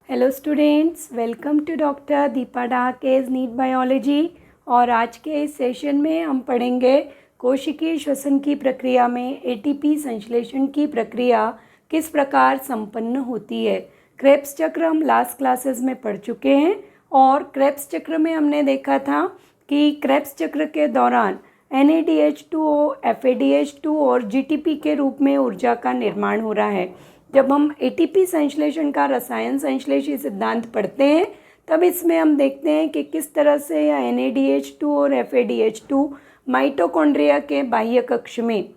Hello students, welcome to doctor Deepa डाकेज NEET biology. और आज के इस सेशन में हम पढ़ेंगे कोशिकीय श्वसन की प्रक्रिया में एटीपी संश्लेषण की प्रक्रिया किस प्रकार संपन्न होती है। क्रेब्स चक्र हम लास्ट क्लासेस में पढ़ चुके हैं और क्रेब्स चक्र में हमने देखा था कि क्रेब्स चक्र के दौरान NADH2O, FADH2 और GTP के रूप में ऊर्जा का निर्माण हो रहा है। जब हम एटीपी संश्लेषण का रसायन संश्लेषी सिद्धांत पढ़ते हैं तब इसमें हम देखते हैं कि किस तरह से यह NADH2 और FADH2 माइटोकॉन्ड्रिया के बाह्य कक्ष में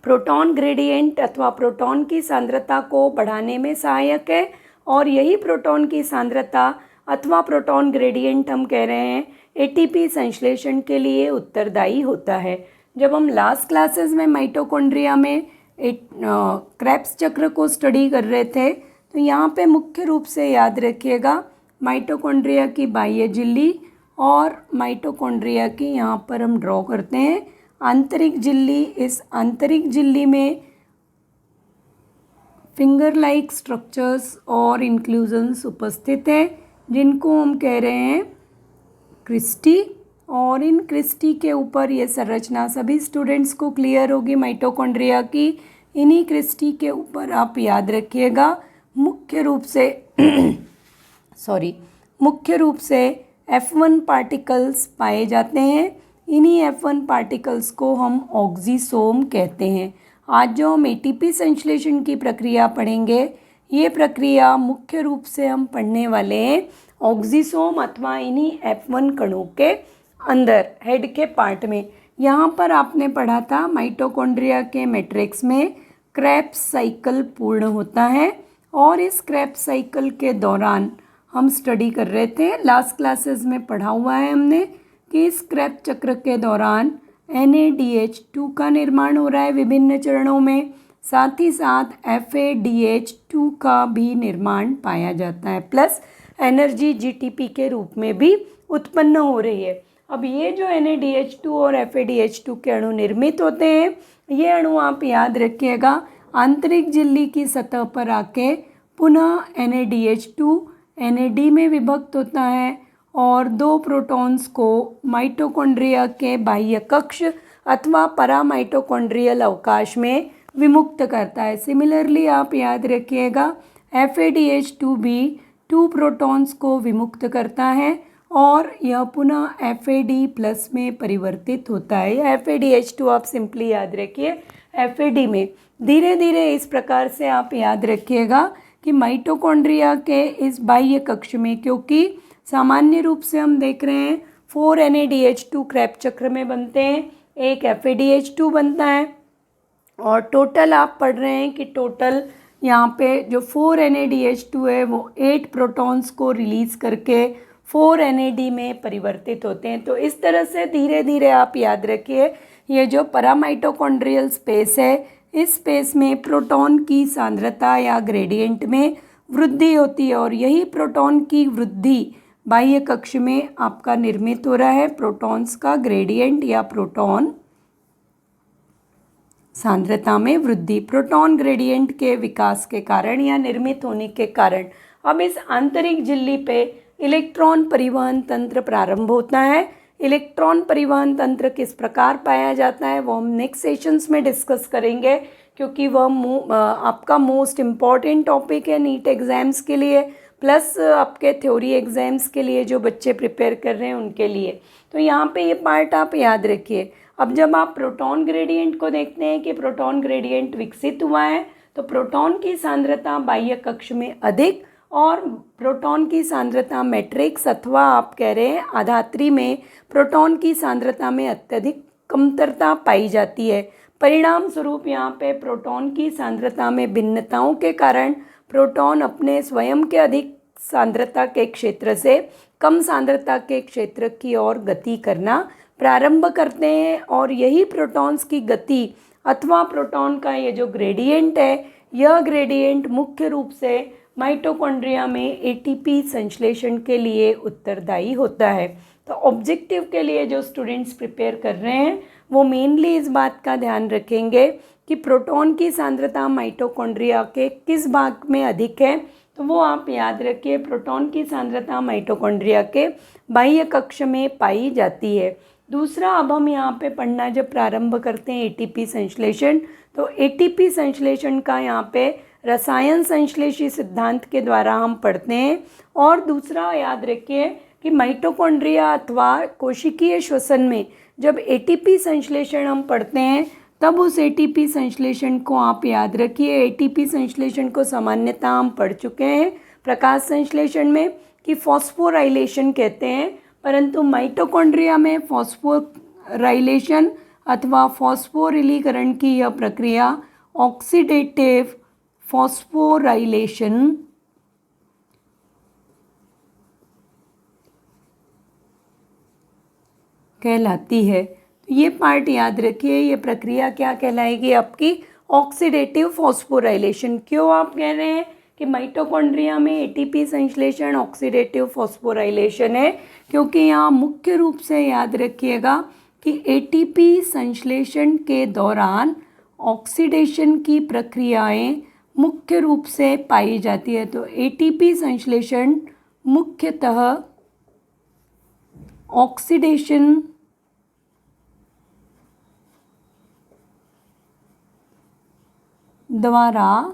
प्रोटॉन ग्रेडियंट अथवा प्रोटॉन की सांद्रता को बढ़ाने में सहायक है। और यही प्रोटॉन की सांद्रता अथवा प्रोटॉन ग्रेडियंट हम कह रहे हैं एटीपी संश्लेषण के लिए उत्तरदायी होता है। जब हम लास्ट क्लासेस में माइटोकॉन्ड्रिया में क्रेब्स चक्र को स्टडी कर रहे थे तो यहाँ पे मुख्य रूप से याद रखिएगा माइटोकॉन्ड्रिया की बाह्य झिल्ली और माइटोकॉन्ड्रिया की यहाँ पर हम ड्रॉ करते हैं आंतरिक झिल्ली। इस आंतरिक झिल्ली में फिंगर लाइक स्ट्रक्चर्स और इंक्लूजन्स उपस्थित हैं जिनको हम कह रहे हैं क्रिस्टी। और इन क्रिस्टी के ऊपर ये संरचना सभी स्टूडेंट्स को क्लियर होगी माइटोकॉन्ड्रिया की। इन्हीं क्रिस्टी के ऊपर आप याद रखिएगा मुख्य रूप से F1 पार्टिकल्स पाए जाते हैं। इन्हीं F1 पार्टिकल्स को हम ऑक्सीसोम कहते हैं। आज जो हम एटीपी संश्लेषण की प्रक्रिया पढ़ेंगे ये प्रक्रिया मुख्य रूप से हम पढ़ने वाले हैं ऑक्सीसोम अथवा इन्हीं F1 कणों के अंदर हेड के पार्ट में। यहाँ पर आपने पढ़ा था माइटोकॉन्ड्रिया के मैट्रिक्स में क्रेब्स साइकिल पूर्ण होता है और इस क्रेब्स साइकिल के दौरान हम स्टडी कर रहे थे, लास्ट क्लासेस में पढ़ा हुआ है हमने कि इस क्रेब्स चक्र के दौरान NADH2 का निर्माण हो रहा है विभिन्न चरणों में, साथ ही साथ FADH2 का भी निर्माण पाया जाता है, प्लस एनर्जी GTP के रूप में भी उत्पन्न हो रही है। अब ये जो NADH2 और FADH2 के अणु निर्मित होते हैं ये अणु आप याद रखिएगा आंतरिक झिल्ली की सतह पर आके पुनः NADH2 NAD में विभक्त होता है और दो प्रोटॉन्स को माइटोकॉन्ड्रिया के बाह्य कक्ष अथवा परामाइटोकॉन्ड्रियल अवकाश में विमुक्त करता है। सिमिलरली आप याद रखिएगा FADH2 भी 2 प्रोटॉन्स को विमुक्त करता है और यह पुनः FAD प्लस में परिवर्तित होता है। FADH2 आप सिंपली याद रखिए FAD में। धीरे धीरे इस प्रकार से आप याद रखिएगा कि माइटोकॉन्ड्रिया के इस बाह्य कक्ष में, क्योंकि सामान्य रूप से हम देख रहे हैं 4 NADH2 क्रेब्स चक्र में बनते हैं, एक FADH2 बनता है और टोटल आप पढ़ रहे हैं कि टोटल यहाँ पे जो 4 NADH2 है वो 8 प्रोटॉन्स को रिलीज़ करके 4 NAD में परिवर्तित होते हैं। तो इस तरह से धीरे धीरे आप याद रखिए ये जो परामाइटोकॉन्ड्रियल स्पेस है इस स्पेस में प्रोटॉन की सांद्रता या ग्रेडियंट में वृद्धि होती है और यही प्रोटॉन की वृद्धि बाह्य कक्ष में आपका निर्मित हो रहा है प्रोटॉन्स का ग्रेडियंट या प्रोटॉन सांद्रता में वृद्धि, प्रोटॉन ग्रेडियंट के विकास के कारण या निर्मित होने के कारण। अब इस आंतरिक झिल्ली पे इलेक्ट्रॉन परिवहन तंत्र प्रारंभ होता है। इलेक्ट्रॉन परिवहन तंत्र किस प्रकार पाया जाता है वो हम नेक्स्ट सेशंस में डिस्कस करेंगे, क्योंकि वह आपका मोस्ट इम्पॉर्टेंट टॉपिक है नीट एग्ज़ाम्स के लिए, प्लस आपके थ्योरी एग्ज़ाम्स के लिए जो बच्चे प्रिपेयर कर रहे हैं उनके लिए। तो यहाँ पे ये पार्ट आप याद रखिए। अब जब आप प्रोटॉन ग्रेडियंट को देखते हैं कि प्रोटॉन ग्रेडियंट विकसित हुआ है तो प्रोटॉन की सांद्रता बाह्य कक्ष में अधिक और प्रोटॉन की सांद्रता मैट्रिक्स अथवा आप कह रहे हैं आधात्री में प्रोटॉन की सांद्रता में अत्यधिक कमतरता पाई जाती है। परिणाम स्वरूप यहाँ पे प्रोटॉन की सांद्रता में भिन्नताओं के कारण प्रोटॉन अपने स्वयं के अधिक सांद्रता के क्षेत्र से कम सांद्रता के क्षेत्र की ओर गति करना प्रारंभ करते हैं और यही प्रोटॉन्स की गति अथवा प्रोटॉन का ये जो ग्रेडियंट है यह ग्रेडियंट मुख्य रूप से माइटोकॉन्ड्रिया में एटीपी संश्लेषण के लिए उत्तरदायी होता है। तो ऑब्जेक्टिव के लिए जो स्टूडेंट्स प्रिपेयर कर रहे हैं वो मेनली इस बात का ध्यान रखेंगे कि प्रोटॉन की सांद्रता माइटोकॉन्ड्रिया के किस भाग में अधिक है तो वो आप याद रखिए, प्रोटॉन की सांद्रता माइटोकॉन्ड्रिया के बाह्य कक्ष में पाई जाती है। दूसरा, अब हम यहाँ पे पढ़ना जब प्रारंभ करते हैं एटीपी संश्लेषण, तो एटीपी संश्लेषण का यहाँ पे रसायन संश्लेषी सिद्धांत के द्वारा हम पढ़ते हैं। और दूसरा याद रखिए कि माइटोकॉन्ड्रिया अथवा कोशिकीय श्वसन में जब एटीपी संश्लेषण हम पढ़ते हैं तब उस एटीपी संश्लेषण को आप याद रखिए, एटीपी संश्लेषण को सामान्यतः हम पढ़ चुके हैं प्रकाश संश्लेषण में कि फॉस्फोराइलेशन कहते हैं, परंतु माइटोकॉन्ड्रिया में फॉस्फोराइलेशन अथवा फॉस्फोरिलीकरण की यह प्रक्रिया ऑक्सीडेटिव फॉस्फोराइलेशन कहलाती है। तो ये पार्ट याद रखिए, ये प्रक्रिया क्या कहलाएगी आपकी, ऑक्सीडेटिव फॉस्फोराइलेशन। क्यों आप कह रहे हैं कि माइटोकॉन्ड्रिया में एटीपी संश्लेषण ऑक्सीडेटिव फॉस्फोराइलेशन है? क्योंकि यहाँ मुख्य रूप से याद रखिएगा कि एटीपी संश्लेषण के दौरान ऑक्सीडेशन की प्रक्रियाएं मुख्य रूप से पाई जाती है। तो एटीपी संश्लेषण मुख्यतः ऑक्सीडेशन द्वारा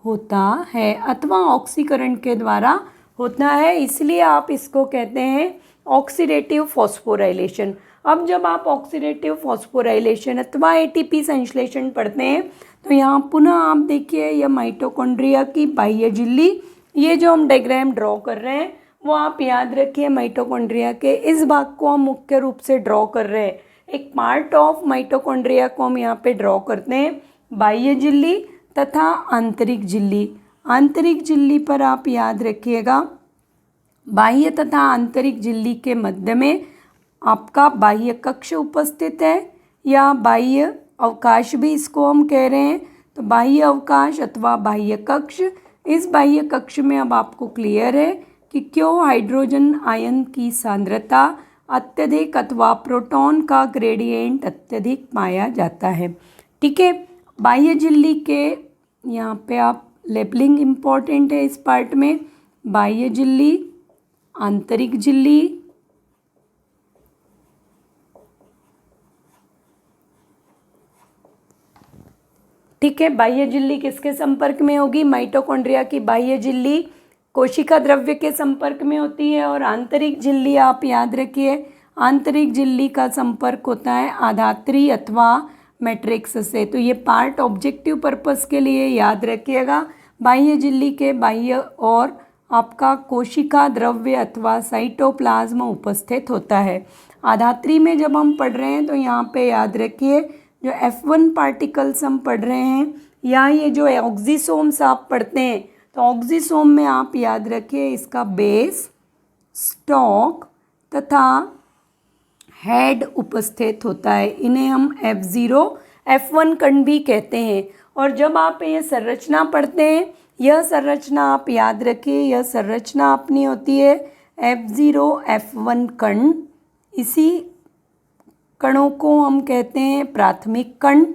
होता है अथवा ऑक्सीकरण के द्वारा होता है, इसलिए आप इसको कहते हैं ऑक्सीडेटिव फॉस्फोराइलेशन। अब जब आप ऑक्सीडेटिव फॉस्फोराइलेशन अथवा एटीपी संश्लेषण पढ़ते हैं तो यहाँ पुनः आप देखिए, यह माइटोकॉन्ड्रिया की बाह्य झिल्ली, ये जो हम डायग्राम ड्रॉ कर रहे हैं वो आप याद रखिए, माइटोकॉन्ड्रिया के इस भाग को हम मुख्य रूप से ड्रॉ कर रहे हैं। एक पार्ट ऑफ माइटोकॉन्ड्रिया को हम यहाँ पे ड्रॉ करते हैं, बाह्य झिल्ली तथा आंतरिक झिल्ली। आंतरिक झिल्ली पर आप याद रखिएगा, बाह्य तथा आंतरिक झिल्ली के मध्य में आपका बाह्य कक्ष उपस्थित है, या बाह्य अवकाश भी इसको हम कह रहे हैं। तो बाह्य अवकाश अथवा बाह्य कक्ष, इस बाह्य कक्ष में अब आपको क्लियर है कि क्यों हाइड्रोजन आयन की सांद्रता अत्यधिक अथवा प्रोटॉन का ग्रेडियंट अत्यधिक पाया जाता है। ठीक है, बाह्य झिल्ली के यहाँ पे आप लेबलिंग इम्पॉर्टेंट है इस पार्ट में, बाह्य झिल्ली, आंतरिक झिल्ली, ठीक है। बाह्य झिल्ली किसके संपर्क में होगी, माइटोकॉन्ड्रिया की बाह्य झिल्ली कोशिका द्रव्य के संपर्क में होती है, और आंतरिक झिल्ली आप याद रखिए, आंतरिक झिल्ली का संपर्क होता है आधात्री अथवा मैट्रिक्स से। तो ये पार्ट ऑब्जेक्टिव पर्पस के लिए याद रखिएगा, बाह्य झिल्ली के बाह्य और आपका कोशिका द्रव्य अथवा साइटोप्लाज्म उपस्थित होता है। आधात्री में जब हम पढ़ रहे हैं तो यहाँ पे याद रखिए, जो F1 पार्टिकल्स हम पढ़ रहे हैं, या ये जो ऑक्सीसोम्स आप पढ़ते हैं, तो ऑक्सीसोम में आप याद रखिए इसका बेस, स्टॉक तथा हेड उपस्थित होता है। इन्हें हम F0, F1 कण भी कहते हैं। और जब आप ये संरचना पढ़ते हैं, यह संरचना आप याद रखिए, यह संरचना अपनी होती है F0, F1 कण। इसी कणों को हम कहते हैं प्राथमिक कण,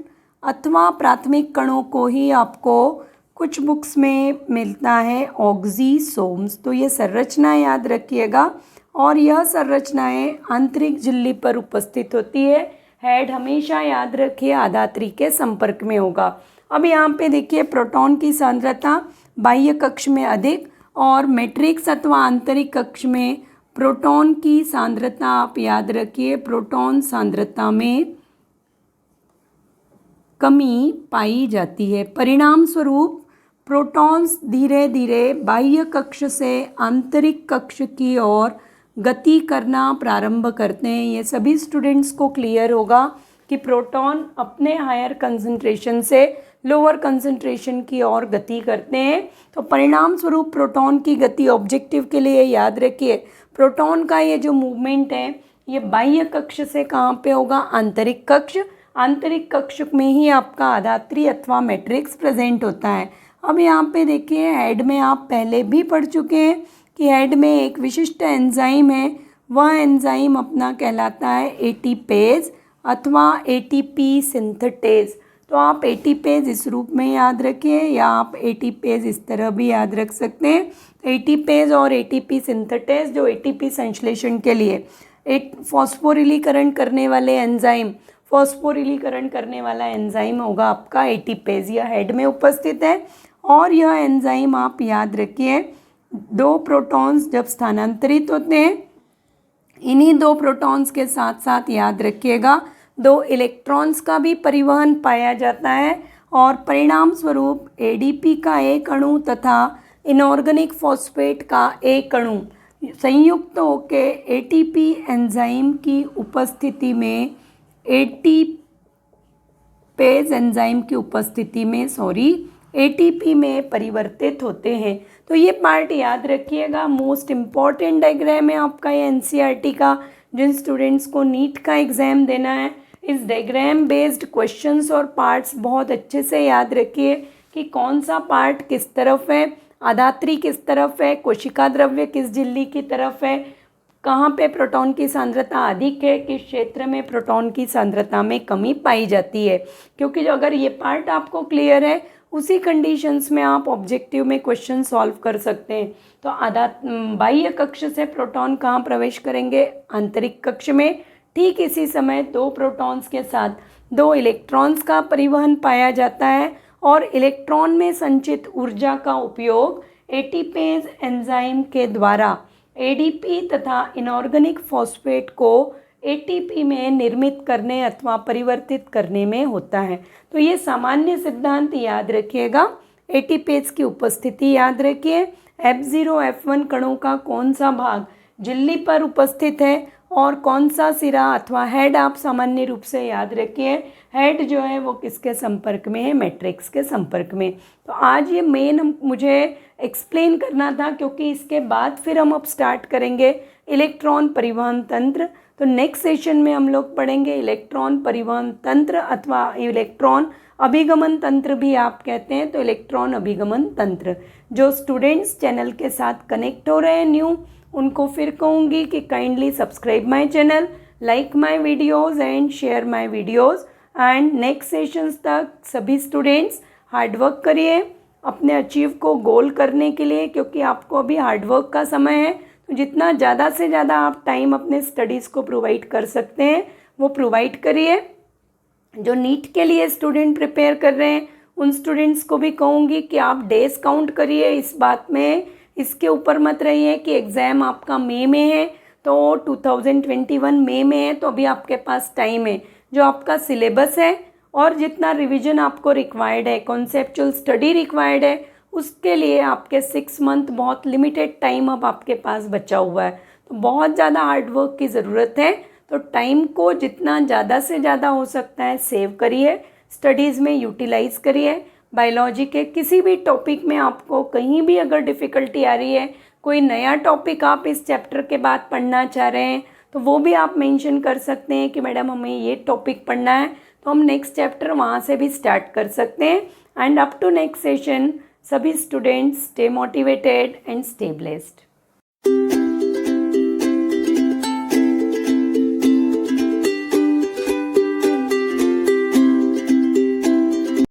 अथवा प्राथमिक कणों को ही आपको कुछ बुक्स में मिलता है ऑक्सीसोम्स। तो ये संरचना याद रखिएगा, और यह संरचनाएं आंतरिक झिल्ली पर उपस्थित होती है। हेड हमेशा याद रखिए आधात्री के संपर्क में होगा। अब यहाँ पे देखिए, प्रोटॉन की सांद्रता बाह्य कक्ष में अधिक और मैट्रिक्स अथवा आंतरिक कक्ष में प्रोटॉन की सांद्रता आप याद रखिए, प्रोटॉन सांद्रता में कमी पाई जाती है। परिणाम स्वरूप प्रोटॉन्स धीरे धीरे बाह्य कक्ष से आंतरिक कक्ष की ओर गति करना प्रारंभ करते हैं। ये सभी स्टूडेंट्स को क्लियर होगा कि प्रोटॉन अपने हायर कंसंट्रेशन से लोअर कंसंट्रेशन की ओर गति करते हैं। तो परिणाम स्वरूप प्रोटॉन की गति ऑब्जेक्टिव के लिए याद रखिए, प्रोटॉन का ये जो मूवमेंट है ये बाह्य कक्ष से कहाँ पे होगा, आंतरिक कक्ष। आंतरिक कक्ष में ही आपका आधात्री अथवा मैट्रिक्स प्रेजेंट होता है। अब यहाँ पे देखिए, हेड में आप पहले भी पढ़ चुके हैं कि हेड में एक विशिष्ट एंजाइम है, वह एंजाइम अपना कहलाता है एटीपेज अथवा एटीपी सिंथेटेज। तो आप एटीपेज इस रूप में याद रखिए या आप एटीपेज इस तरह भी याद रख सकते हैं। एटीपेज और एटीपी सिंथेटेज जो एटीपी संश्लेषण के लिए एक फॉस्फोरिलीकरण करने वाले एंजाइम, फॉस्फोरिलीकरण करने वाला एंजाइम होगा आपका एटीपेज, यह हेड में उपस्थित है। और यह एंजाइम आप याद रखिए 2 प्रोटॉन्स जब स्थानांतरित होते हैं, इन्हीं 2 प्रोटॉन्स के साथ साथ याद रखिएगा 2 इलेक्ट्रॉन्स का भी परिवहन पाया जाता है और परिणाम स्वरूप एडीपी का एक अणु तथा इनऑर्गेनिक फॉस्फेट का एक अणु संयुक्त होकर एटीपी एंजाइम की उपस्थिति में एटीपी में परिवर्तित होते हैं। तो ये पार्ट याद रखिएगा, मोस्ट इम्पॉर्टेंट डायग्राम है आपका ये एनसीईआरटी का। जिन स्टूडेंट्स को नीट का एग्ज़ाम देना है, इस डायग्राम बेस्ड क्वेश्चंस और पार्ट्स बहुत अच्छे से याद रखिए कि कौन सा पार्ट किस तरफ है, आधात्री किस तरफ है, कोशिका द्रव्य किस झिल्ली की तरफ है, कहाँ पे प्रोटॉन की सांद्रता अधिक है, किस क्षेत्र में प्रोटॉन की सांद्रता में कमी पाई जाती है। क्योंकि जो अगर ये पार्ट आपको क्लियर है, उसी कंडीशंस में आप ऑब्जेक्टिव में क्वेश्चन सॉल्व कर सकते हैं। तो बाह्य कक्ष से प्रोटॉन कहाँ प्रवेश करेंगे, आंतरिक कक्ष में। ठीक इसी समय 2 प्रोटॉन्स के साथ 2 इलेक्ट्रॉन्स का परिवहन पाया जाता है और इलेक्ट्रॉन में संचित ऊर्जा का उपयोग एटीपेज एंजाइम के द्वारा एडीपी तथा इनऑर्गेनिक फॉस्फेट को एटीपी में निर्मित करने अथवा परिवर्तित करने में होता है। तो ये सामान्य सिद्धांत याद रखिएगा। एटीपेज की उपस्थिति याद रखिए। F0 F1 कणों का कौन सा भाग झिल्ली पर उपस्थित है और कौन सा सिरा अथवा हेड आप सामान्य रूप से याद रखिए। हेड जो है वो किसके संपर्क में है, मैट्रिक्स के संपर्क में। तो आज ये मेन मुझे एक्सप्लेन करना था, क्योंकि इसके बाद फिर हम अब स्टार्ट करेंगे इलेक्ट्रॉन परिवहन तंत्र। तो नेक्स्ट सेशन में हम लोग पढ़ेंगे इलेक्ट्रॉन परिवहन तंत्र अथवा इलेक्ट्रॉन अभिगमन तंत्र भी आप कहते हैं। तो इलेक्ट्रॉन अभिगमन तंत्र, जो स्टूडेंट्स चैनल के साथ कनेक्ट हो रहे हैं न्यू, उनको फिर कहूँगी कि kindly subscribe my channel, like my videos and share my videos. And next sessions तक सभी स्टूडेंट्स हार्डवर्क करिए अपने अचीव को गोल करने के लिए, क्योंकि आपको अभी हार्डवर्क का समय है। तो जितना ज़्यादा से ज़्यादा आप टाइम अपने स्टडीज़ को प्रोवाइड कर सकते हैं वो प्रोवाइड करिए। जो नीट के लिए स्टूडेंट प्रिपेयर कर रहे हैं उन स्टूडेंट्स को भी कहूँगी कि आप डेज काउंट करिए इस बात में, इसके ऊपर मत रहिए कि एग्ज़ाम आपका मई में है तो 2021 मई में है तो अभी आपके पास टाइम है। जो आपका सिलेबस है और जितना रिवीजन आपको रिक्वायर्ड है, कॉन्सेप्चुअल स्टडी रिक्वायर्ड है, उसके लिए आपके 6 मंथ बहुत लिमिटेड टाइम अब आपके पास बचा हुआ है। तो बहुत ज़्यादा हार्डवर्क की ज़रूरत है। तो टाइम को जितना ज़्यादा से ज़्यादा हो सकता है सेव करिए, स्टडीज़ में यूटिलाइज़ करिए। बायोलॉजी के किसी भी टॉपिक में आपको कहीं भी अगर डिफ़िकल्टी आ रही है, कोई नया टॉपिक आप इस चैप्टर के बाद पढ़ना चाह रहे हैं, तो वो भी आप मेंशन कर सकते हैं कि मैडम हमें ये टॉपिक पढ़ना है, तो हम नेक्स्ट चैप्टर वहाँ से भी स्टार्ट कर सकते हैं। And up to next session सभी students stay motivated and stay blessed.